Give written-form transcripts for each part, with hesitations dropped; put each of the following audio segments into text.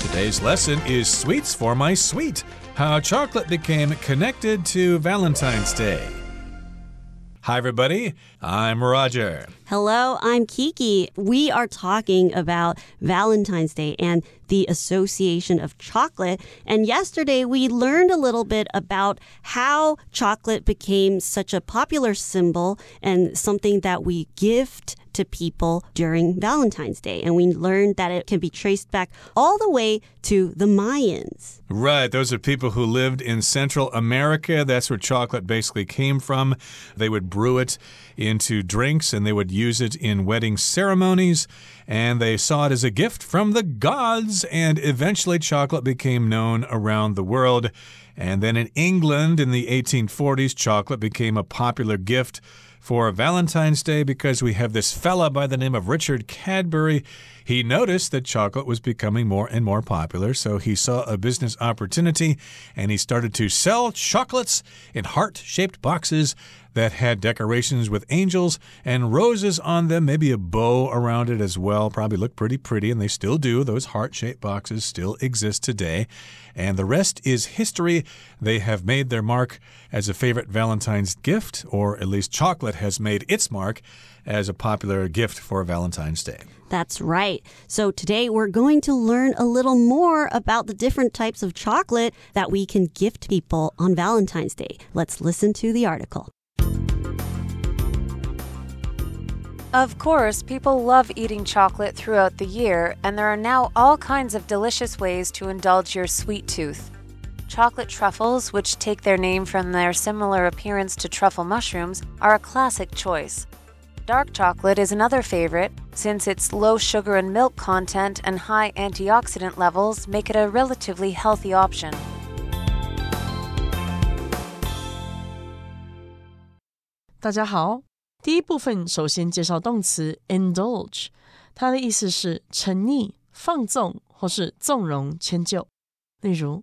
Today's lesson is Sweets for My Sweet, how chocolate became connected to Valentine's Day. Hi, everybody. I'm Roger. Hello, I'm Kiki. We are talking about Valentine's Day and the association of chocolate. And yesterday we learned a little bit about how chocolate became such a popular symbol and something that we gift to people during Valentine's Day. And we learned that it can be traced back all the way to the Mayans. Right. Those are people who lived in Central America. That's where chocolate basically came from. They would brew it into drinks and they would use it in wedding ceremonies. And they saw it as a gift from the gods. And eventually chocolate became known around the world. And then in England in the 1840s, chocolate became a popular gift for Valentine's Day because we have this fella by the name of Richard Cadbury. He noticed that chocolate was becoming more and more popular, so he saw a business opportunity and he started to sell chocolates in heart-shaped boxes that had decorations with angels and roses on them, maybe a bow around it as well. Probably look pretty pretty, and they still do. Those heart-shaped boxes still exist today. And the rest is history. They have made their mark as a favorite Valentine's gift, or at least chocolate has made its mark as a popular gift for Valentine's Day. That's right. So today we're going to learn a little more about the different types of chocolate that we can gift people on Valentine's Day. Let's listen to the article. Of course, people love eating chocolate throughout the year, and there are now all kinds of delicious ways to indulge your sweet tooth. Chocolate truffles, which take their name from their similar appearance to truffle mushrooms, are a classic choice. Dark chocolate is another favorite, since its low sugar and milk content and high antioxidant levels make it a relatively healthy option. 大家好，第一部分首先介绍动词 indulge， 它的意思是沉溺、放纵或是纵容、迁就。例如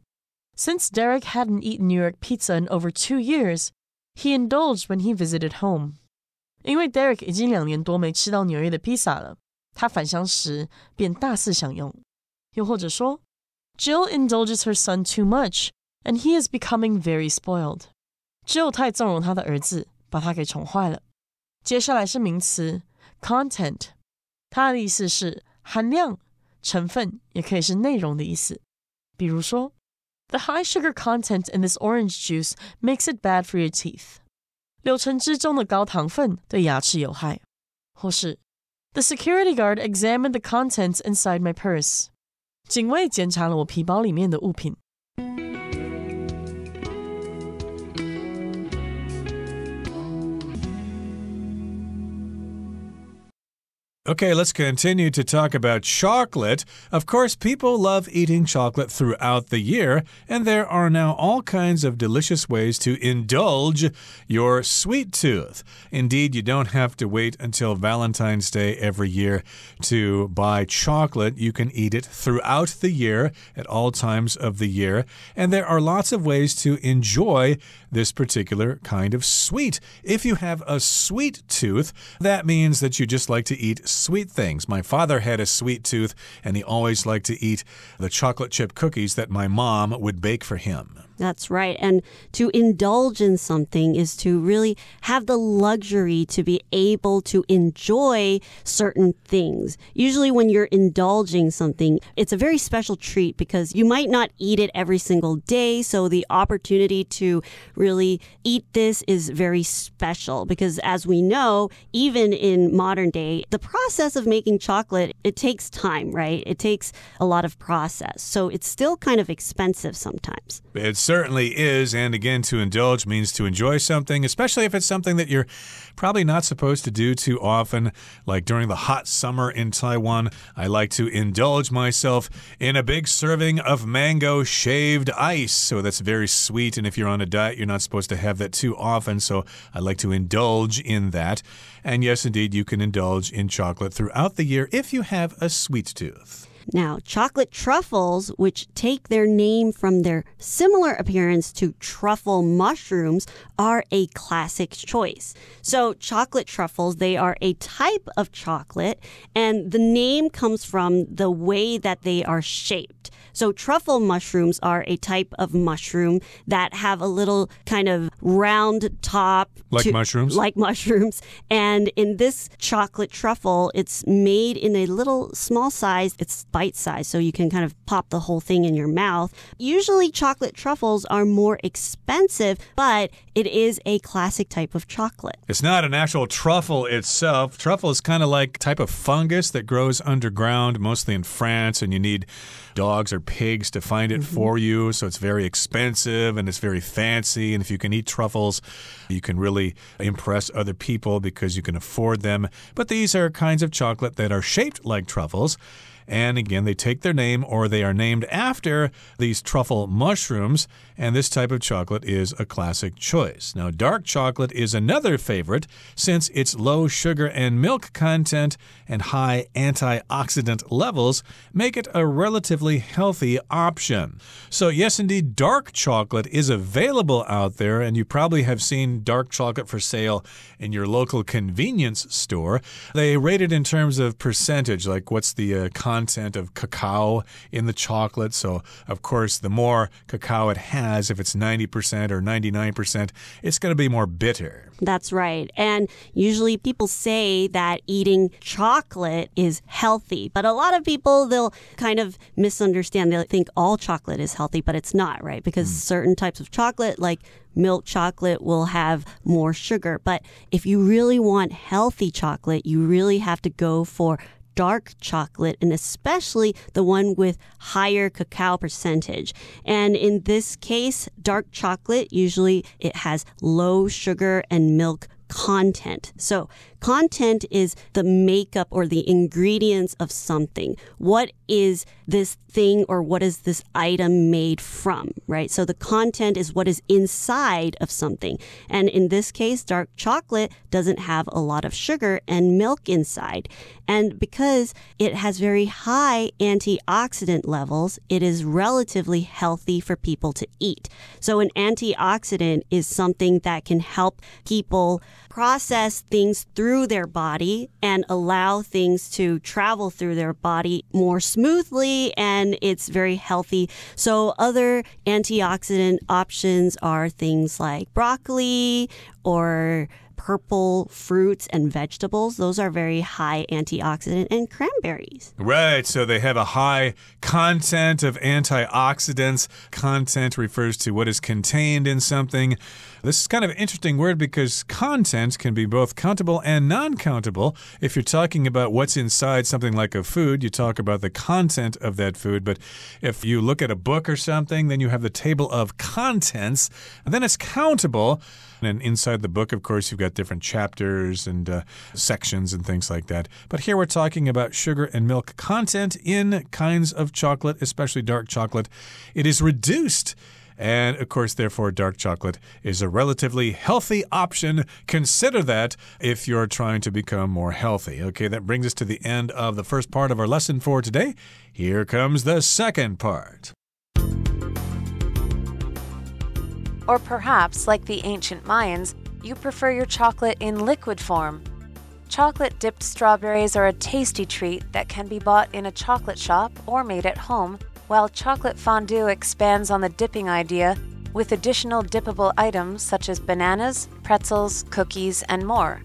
Since Derek hadn't eaten New York pizza in over 2 years, he indulged when he visited home. 因为 Derek 已经2年多没吃到纽约的披萨了，他返乡时便大肆享用。又或者说 Jill indulges her son too much, and he is becoming very spoiled. Jill 太纵容他的儿子，把他给宠坏了。接下来是名词 content， 它的意思是含量、成分，也可以是内容的意思。比如说 The high sugar content in this orange juice makes it bad for your teeth. 柳橙汁中的高糖分对牙齿有害。或是 The security guard examined the contents inside my purse. 警卫检查了我皮包里面的物品。Okay, let's continue to talk about chocolate. Of course, people love eating chocolate throughout the year, and there are now all kinds of delicious ways to indulge your sweet tooth. Indeed, you don't have to wait until Valentine's Day every year to buy chocolate. You can eat it throughout the year, at all times of the year, and there are lots of ways to enjoy this particular kind of sweet. If you have a sweet tooth, that means that you just like to eat sweet things. My father had a sweet tooth, and he always liked to eat the chocolate chip cookies that my mom would bake for him. That's right. And to indulge in something is to really have the luxury to be able to enjoy certain things. Usually when you're indulging something, it's a very special treat because you might not eat it every single day. So the opportunity to really eat this is very special because as we know, even in modern day, the process of making chocolate, it takes time, right? It takes a lot of process. So it's still kind of expensive sometimes. It certainly is. And again, to indulge means to enjoy something, especially if it's something that you're probably not supposed to do too often. Like during the hot summer in Taiwan, I like to indulge myself in a big serving of mango shaved ice. So that's very sweet. And if you're on a diet, you're not supposed to have that too often. So I like to indulge in that. And yes, indeed, you can indulge in chocolate throughout the year if you have a sweet tooth. Now, chocolate truffles, which take their name from their similar appearance to truffle mushrooms, are a classic choice. So chocolate truffles, they are a type of chocolate, and the name comes from the way that they are shaped. So truffle mushrooms are a type of mushroom that have a little kind of round top. Like mushrooms? Like mushrooms. And in this chocolate truffle, it's made in a little small size. It's bite-sized, so you can kind of pop the whole thing in your mouth. Usually chocolate truffles are more expensive, but it is a classic type of chocolate. It's not an actual truffle itself. Truffle is kind of like a type of fungus that grows underground, mostly in France, and you need dogs or pigs to find it for you. So it's very expensive and it's very fancy. And if you can eat truffles, you can really impress other people because you can afford them. But these are kinds of chocolate that are shaped like truffles. And again, they take their name or they are named after these truffle mushrooms. And this type of chocolate is a classic choice. Now, dark chocolate is another favorite since its low sugar and milk content and high antioxidant levels make it a relatively healthy option. So, yes, indeed, dark chocolate is available out there, and you probably have seen dark chocolate for sale in your local convenience store. They rate it in terms of percentage, like what's the content of cacao in the chocolate. So, of course, the more cacao it has, if it's 90% or 99%, it's going to be more bitter. That's right. And usually people say that eating chocolate is healthy, but a lot of people, they'll kind of misunderstand. They'll think all chocolate is healthy, but it's not, right? Because certain types of chocolate, like milk chocolate, will have more sugar. But if you really want healthy chocolate, you really have to go for dark chocolate, and especially the one with higher cacao percentage. And in this case, dark chocolate, usually it has low sugar and milk content. So content is the makeup or the ingredients of something. What is this thing or what is this item made from, right? So the content is what is inside of something. And in this case, dark chocolate doesn't have a lot of sugar and milk inside. And because it has very high antioxidant levels, it is relatively healthy for people to eat. So an antioxidant is something that can help people process things through their body and allow things to travel through their body more smoothly, and it's very healthy. So other antioxidant options are things like broccoli or purple fruits and vegetables. Those are very high antioxidant, and cranberries. Right, so they have a high content of antioxidants. Content refers to what is contained in something. This is kind of an interesting word because content can be both countable and non-countable. If you're talking about what's inside something like a food, you talk about the content of that food. But if you look at a book or something, then you have the table of contents, and then it's countable. And inside the book, of course, you've got different chapters and sections and things like that. But here we're talking about sugar and milk content in kinds of chocolate, especially dark chocolate. It is reduced. And, of course, therefore, dark chocolate is a relatively healthy option. Consider that if you're trying to become more healthy. Okay, that brings us to the end of the first part of our lesson for today. Here comes the second part. Or perhaps, like the ancient Mayans, you prefer your chocolate in liquid form. Chocolate-dipped strawberries are a tasty treat that can be bought in a chocolate shop or made at home, while chocolate fondue expands on the dipping idea with additional dippable items such as bananas, pretzels, cookies, and more.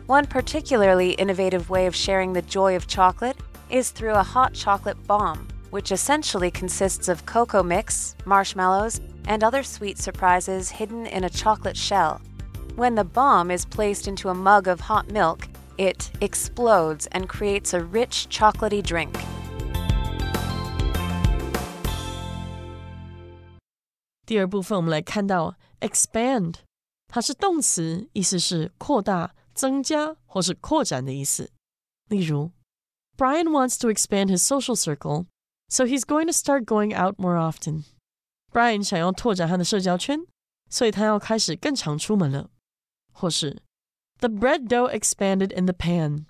One particularly innovative way of sharing the joy of chocolate is through a hot chocolate bomb, which essentially consists of cocoa mix, marshmallows, and other sweet surprises hidden in a chocolate shell. When the bomb is placed into a mug of hot milk, it explodes and creates a rich chocolatey drink. 第二部分我们来看到 expand， 它是动词，意思是扩大、增加或是扩展的意思。例如 Brian wants to expand his social circle, so he's going to start going out more often. Brian 想要拓展他的社交圈，所以他要开始更常出门了。或是 The bread dough expanded in the pan.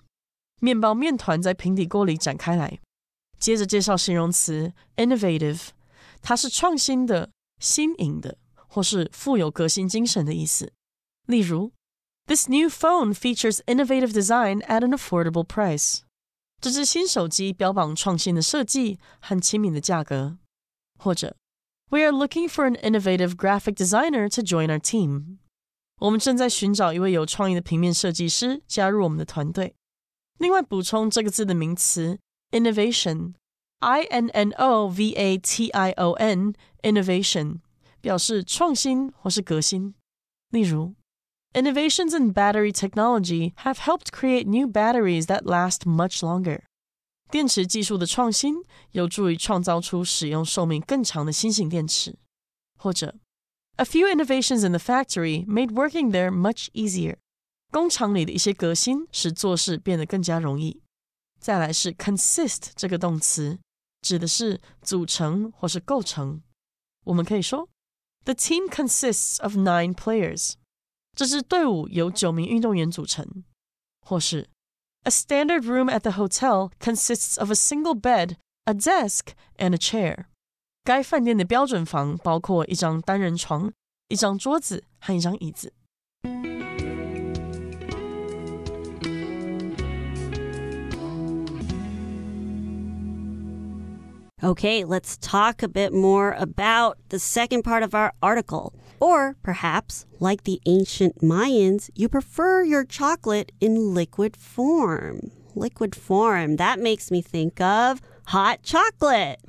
面包面团在平底锅里展开来。接着介绍形容词 innovative， 它是创新的、新颖的，或是富有革新精神的意思。例如 This new phone features innovative design at an affordable price. 这只新手机标榜创新的设计和亲民的价格。或者 We are looking for an innovative graphic designer to join our team. 我们正在寻找一位有创意的平面设计师加入我们的团队。另外补充这个字的名词 innovation, I-N-N-O-V-A-T-I-O-N, innovation, 表示创新或是革新。例如Innovations in battery technology have helped create new batteries that last much longer. 电池技术的创新有助于创造出使用寿命更长的新型电池。或者 A few innovations in the factory made working there much easier. 工厂里的一些革新使做事变得更加容易。再来是 consist 这个动词，指的是组成或是构成。我们可以说 The team consists of 9 players.这支队伍由9名运动员组成。或是 A standard room at the hotel consists of a single bed, a desk, and a chair. 该饭店的标准房包括一张单人床、一张桌子和一张椅子。Okay, let's talk a bit more about the second part of our article. Or perhaps, like the ancient Mayans, you prefer your chocolate in liquid form. Liquid form, that makes me think of hot chocolate.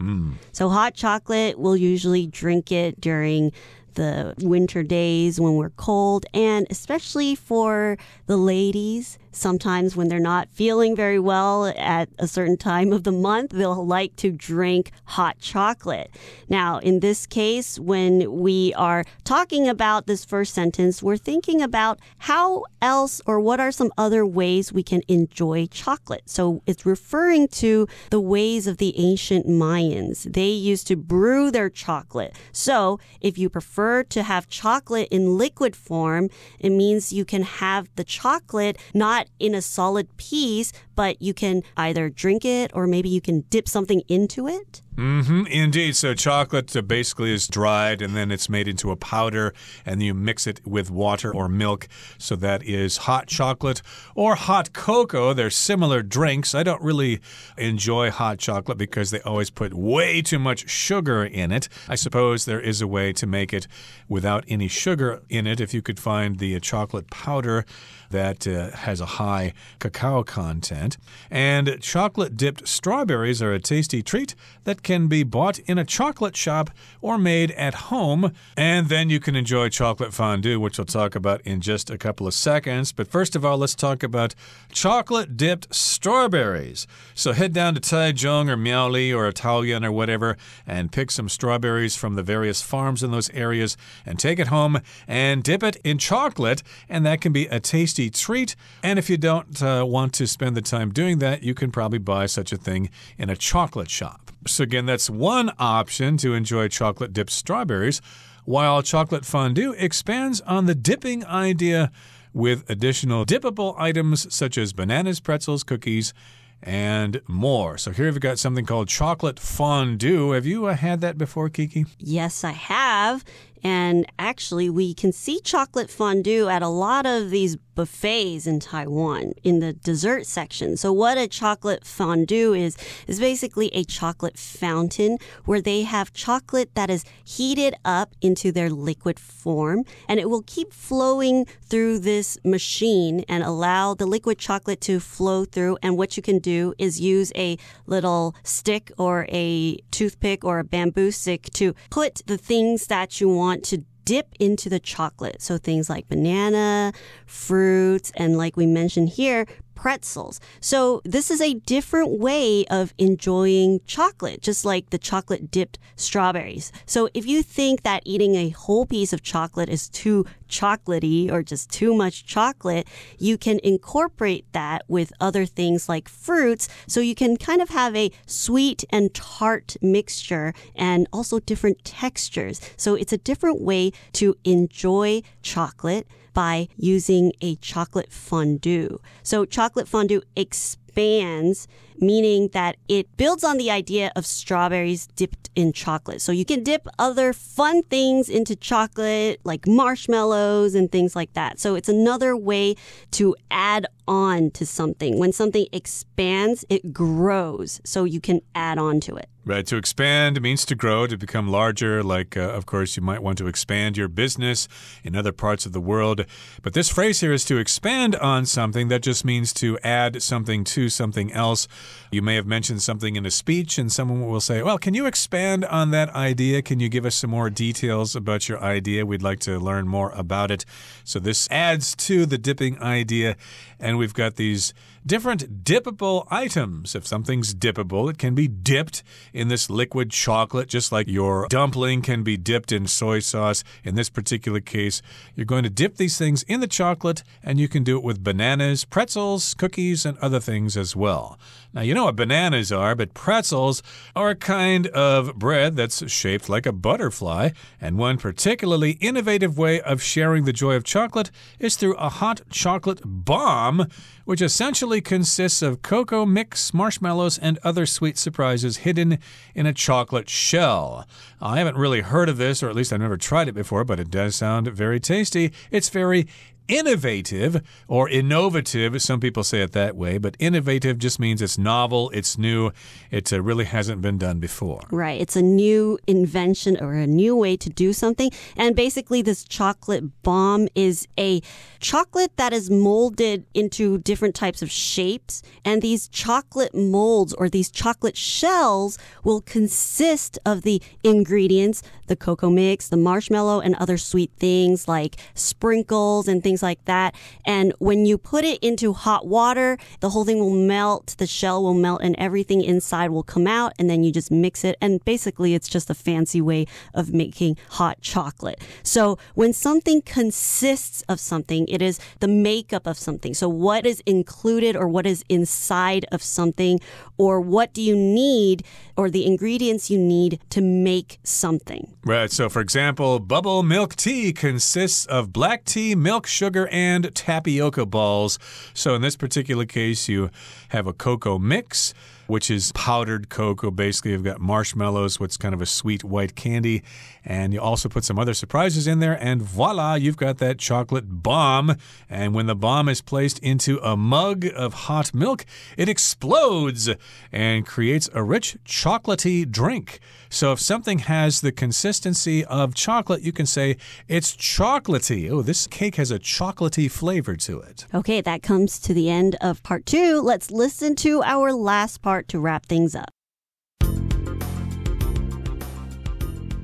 So hot chocolate, we'll usually drink it during the winter days when we're cold, and especially for the ladies, sometimes when they're not feeling very well at a certain time of the month, they'll like to drink hot chocolate. Now, in this case, when we are talking about this first sentence, we're thinking about how else or what are some other ways we can enjoy chocolate. So it's referring to the ways of the ancient Mayans. They used to brew their chocolate. So if you prefer to have chocolate in liquid form, it means you can have the chocolate not in a solid piece, but you can either drink it or maybe you can dip something into it. Indeed. So chocolate basically is dried and then it's made into a powder and you mix it with water or milk. So that is hot chocolate or hot cocoa. They're similar drinks. I don't really enjoy hot chocolate because they always put way too much sugar in it. I suppose there is a way to make it without any sugar in it if you could find the chocolate powder that has a high cacao content. And chocolate-dipped strawberries are a tasty treat that can be bought in a chocolate shop or made at home. And then you can enjoy chocolate fondue, which we'll talk about in just a couple of seconds. But first of all, let's talk about chocolate-dipped strawberries. So head down to Taichung or Miaoli or Taoyuan or whatever and pick some strawberries from the various farms in those areas and take it home and dip it in chocolate. And that can be a tasty treat. And if you don't want to spend the time doing that, you can probably buy such a thing in a chocolate shop. So again, that's one option to enjoy chocolate-dipped strawberries, while chocolate fondue expands on the dipping idea with additional dippable items such as bananas, pretzels, cookies, and more. So here we've got something called chocolate fondue. Have you had that before, Kiki? Yes, I have. And actually, we can see chocolate fondue at a lot of these buffets in Taiwan in the dessert section. So what a chocolate fondue is basically a chocolate fountain where they have chocolate that is heated up into their liquid form, and it will keep flowing through this machine and allow the liquid chocolate to flow through. And what you can do is use a little stick or a toothpick or a bamboo stick to put the things that you want to dip into the chocolate. So things like banana, fruits, and like we mentioned here, pretzels. So this is a different way of enjoying chocolate, just like the chocolate-dipped strawberries. So if you think that eating a whole piece of chocolate is too chocolatey or just too much chocolate, you can incorporate that with other things like fruits. So you can kind of have a sweet and tart mixture and also different textures. So it's a different way to enjoy chocolate by using a chocolate fondue. So chocolate fondue expands expands, meaning that it builds on the idea of strawberries dipped in chocolate. So you can dip other fun things into chocolate, like marshmallows and things like that. So it's another way to add on to something. When something expands, it grows. So you can add on to it. Right. To expand means to grow, to become larger. Like, of course, you might want to expand your business in other parts of the world. But this phrase here is to expand on something. That just means to add something to something else. You may have mentioned something in a speech, and someone will say, well, can you expand on that idea? Can you give us some more details about your idea? We'd like to learn more about it. So this adds to the dipping idea. And we've got these different dippable items. If something's dippable, it can be dipped in this liquid chocolate, just like your dumpling can be dipped in soy sauce. In this particular case, you're going to dip these things in the chocolate, and you can do it with bananas, pretzels, cookies, and other things as well. Now, you know what bananas are, but pretzels are a kind of bread that's shaped like a butterfly, and one particularly innovative way of sharing the joy of chocolate is through a hot chocolate bomb, which essentially consists of cocoa mix, marshmallows, and other sweet surprises hidden in a chocolate shell. I haven't really heard of this, or at least I've never tried it before, but it does sound very tasty. It's very innovative or innovative. Some people say it that way, but innovative just means it's novel, it's new. It really hasn't been done before. Right. It's a new invention or a new way to do something. And basically, this chocolate bomb is a chocolate that is molded into different types of shapes. And these chocolate molds or these chocolate shells will consist of the ingredients, the cocoa mix, the marshmallow, and other sweet things like sprinkles and things like that. And when you put it into hot water, the whole thing will melt, the shell will melt, and everything inside will come out, and then you just mix it. And basically, it's just a fancy way of making hot chocolate. So when something consists of something, it is the makeup of something. So what is included or what is inside of something, or what do you need, or the ingredients you need to make something. Right. So, for example, bubble milk tea consists of black tea, milk, sugar, and tapioca balls. So in this particular case, you have a cocoa mix, which is powdered cocoa. Basically, you've got marshmallows, what's kind of a sweet white candy. And you also put some other surprises in there. And voila, you've got that chocolate bomb. And when the bomb is placed into a mug of hot milk, it explodes and creates a rich chocolatey drink. So if something has the consistency of chocolate, you can say it's chocolatey. Oh, this cake has a chocolatey flavor to it. Okay, that comes to the end of part 2. Let's listen to our last part to wrap things up.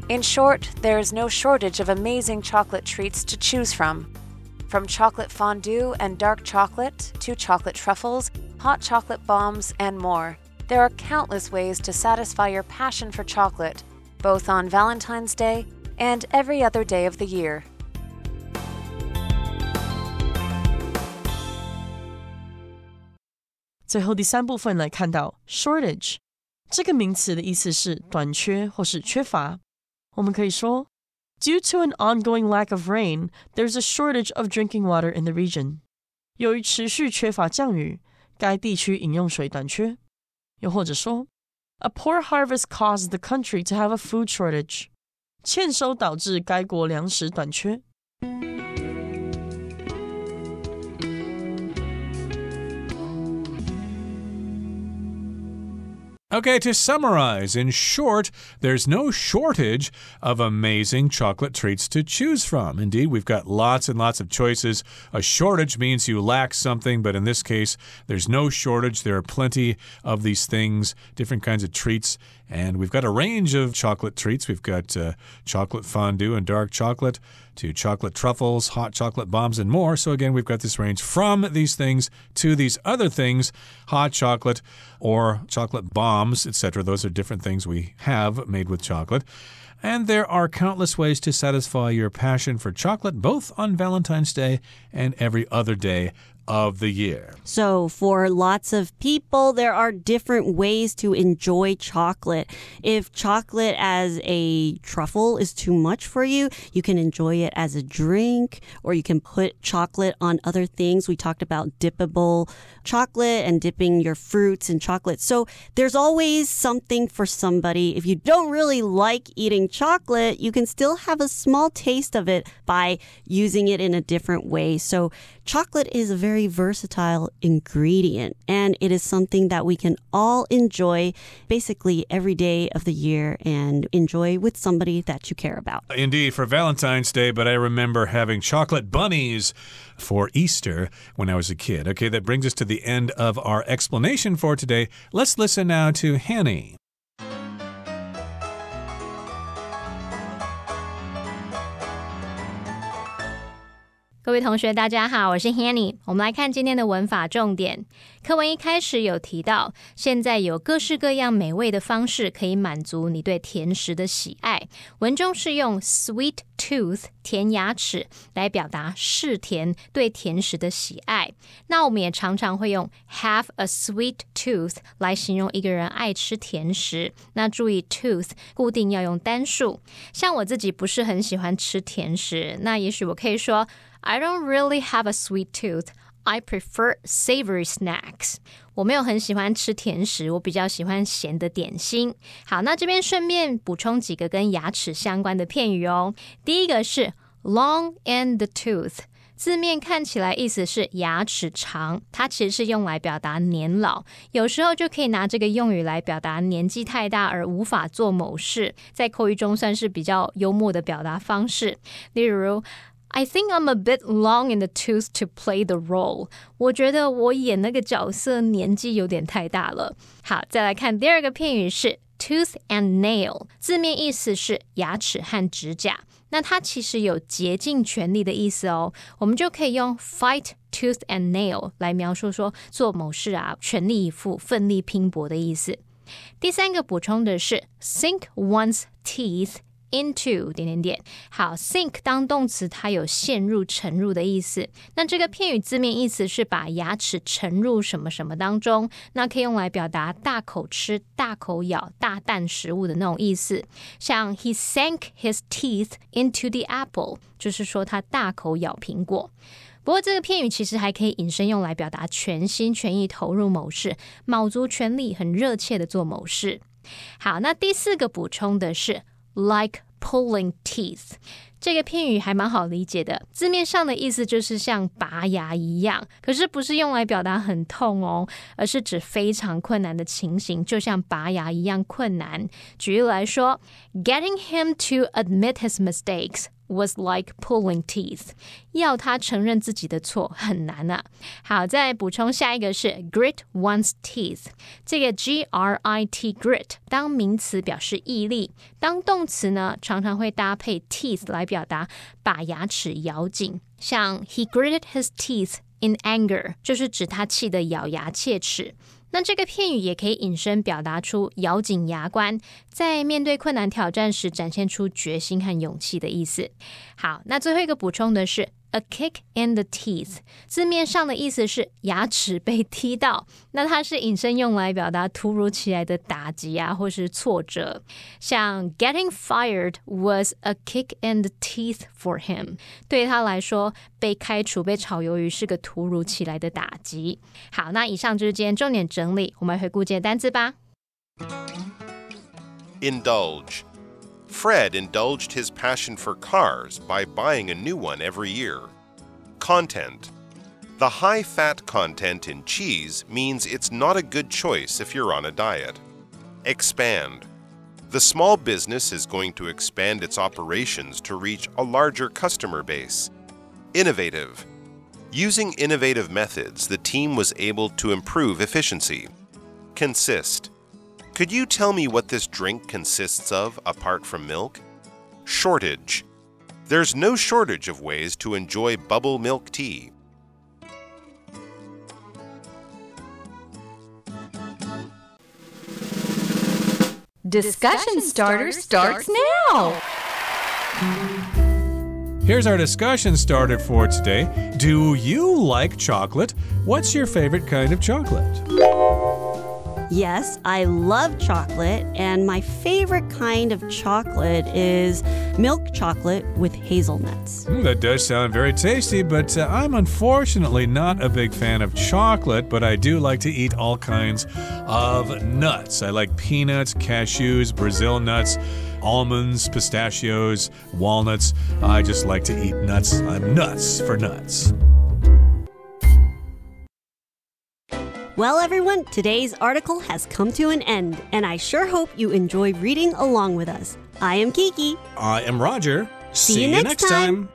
In short, there is no shortage of amazing chocolate treats to choose from. From chocolate fondue and dark chocolate to chocolate truffles, hot chocolate bombs, and more. There are countless ways to satisfy your passion for chocolate, both on Valentine's Day and every other day of the year. 最后第3部分来看到 shortage 这个名词的意思是短缺或是缺乏。我们可以说 Due to an ongoing lack of rain, there's a shortage of drinking water in the region. 由于持续缺乏降雨，该地区饮用水短缺。又或者说 A poor harvest caused the country to have a food shortage. 欠收导致该国粮食短缺。Okay, to summarize, in short, there's no shortage of amazing chocolate treats to choose from. Indeed, we've got lots and lots of choices. A shortage means you lack something, but in this case, there's no shortage. There are plenty of these things, different kinds of treats. And we've got a range of chocolate treats. We've got chocolate fondue and dark chocolate to chocolate truffles, hot chocolate bombs, and more. So again, we've got this range from these things to these other things, hot chocolate or chocolate bombs, etc. Those are different things we have made with chocolate. And there are countless ways to satisfy your passion for chocolate, both on Valentine's Day and every other day of the year. So for lots of people, there are different ways to enjoy chocolate. If chocolate as a truffle is too much for you, you can enjoy it as a drink, or you can put chocolate on other things. We talked about dippable chocolate and dipping your fruits in chocolate. So there's always something for somebody. If you don't really like eating chocolate, you can still have a small taste of it by using it in a different way. So chocolate is a very versatile ingredient, and it is something that we can all enjoy basically every day of the year and enjoy with somebody that you care about. Indeed, for Valentine's Day, but I remember having chocolate bunnies for Easter when I was a kid. Okay, that brings us to the end of our explanation for today. Let's listen now to Hanny. 各位同学大家好，我是 Hanny。 我们来看今天的文法重点。课文一开始有提到，现在有各式各样美味的方式可以满足你对甜食的喜爱。文中是用 sweet tooth 甜牙齿来表达嗜甜对甜食的喜爱。那我们也常常会用 have a sweet tooth 来形容一个人爱吃甜食。那注意 tooth 固定要用单数。像我自己不是很喜欢吃甜食，那也许我可以说I don't really have a sweet tooth. I prefer savory snacks. 我没有很喜欢吃甜食，我比较喜欢咸的点心。好，那这边顺便补充几个跟牙齿相关的片语哦。第一个是 long in the tooth， 字面看起来意思是牙齿长，它其实是用来表达年老，有时候就可以拿这个用语来表达年纪太大而无法做某事，在口语中算是比较幽默的表达方式。例如I think I'm a bit long in the tooth to play the role. 我觉得我演那个角色年纪有点太大了。好，再来看第二个片语是 tooth and nail， 字面意思是牙齿和指甲，那它其实有竭尽全力的意思哦。我们就可以用 fight tooth and nail 来描述说做某事啊，全力以赴、奋力拼搏的意思。第三个补充的是 sink one's teeth into 好 sink 当动词它有陷入沉入的意思，那这个片语字面意思是把牙齿沉入什么什么当中，那可以用来表达大口吃大口咬大啖食物的那种意思，像 he sank his teeth into the apple 就是说他大口咬苹果。不过这个片语其实还可以引申用来表达全心全意投入某事，卯足全力很热切的做某事。好，那第四个补充的是like pulling teeth， 这个片语还蛮好理解的，字面上的意思就是像拔牙一样，可是不是用来表达很痛哦，而是指非常困难的情形，就像拔牙一样困难。举例来说 Getting him to admit his mistakes was like pulling teeth， 要他承认自己的错很难啊。好，再补充下一个是 grit one's teeth， 这个 G-R-I-T grit 当名词表示毅力，当动词呢常常会搭配 teeth 来表达把牙齿咬紧，像 he gritted his teeth in anger 就是指他气得咬牙切齿。那这个片语也可以引申表达出咬紧牙关，在面对困难挑战时展现出决心和勇气的意思。好，那最后一个补充的是 a kick in the teeth， 字面上的意思是牙齿被踢到，那它是引申用来表达突如其来的打击啊，或是挫折，像 getting fired was a kick in the teeth for him， 对他来说被开除被炒鱿鱼是个突如其来的打击。好，那以上就是今天重点整理，我们来回顾今天单字吧。 Indulge. Fred indulged his passion for cars by buying a new one every year. Content. The high-fat content in cheese means it's not a good choice if you're on a diet. Expand. The small business is going to expand its operations to reach a larger customer base. Innovative. Using innovative methods, the team was able to improve efficiency. Consist. Could you tell me what this drink consists of apart from milk? Shortage. There's no shortage of ways to enjoy bubble milk tea. Discussion Starter starts now! Here's our discussion starter for today. Do you like chocolate? What's your favorite kind of chocolate? Yes, I love chocolate, and my favorite kind of chocolate is milk chocolate with hazelnuts. That does sound very tasty, but I'm unfortunately not a big fan of chocolate, but I do like to eat all kinds of nuts. I like peanuts, cashews, Brazil nuts, almonds, pistachios, walnuts. I just like to eat nuts. I'm nuts for nuts. Well, everyone, today's article has come to an end, and I sure hope you enjoy reading along with us. I am Kiki. I am Roger. See you next time.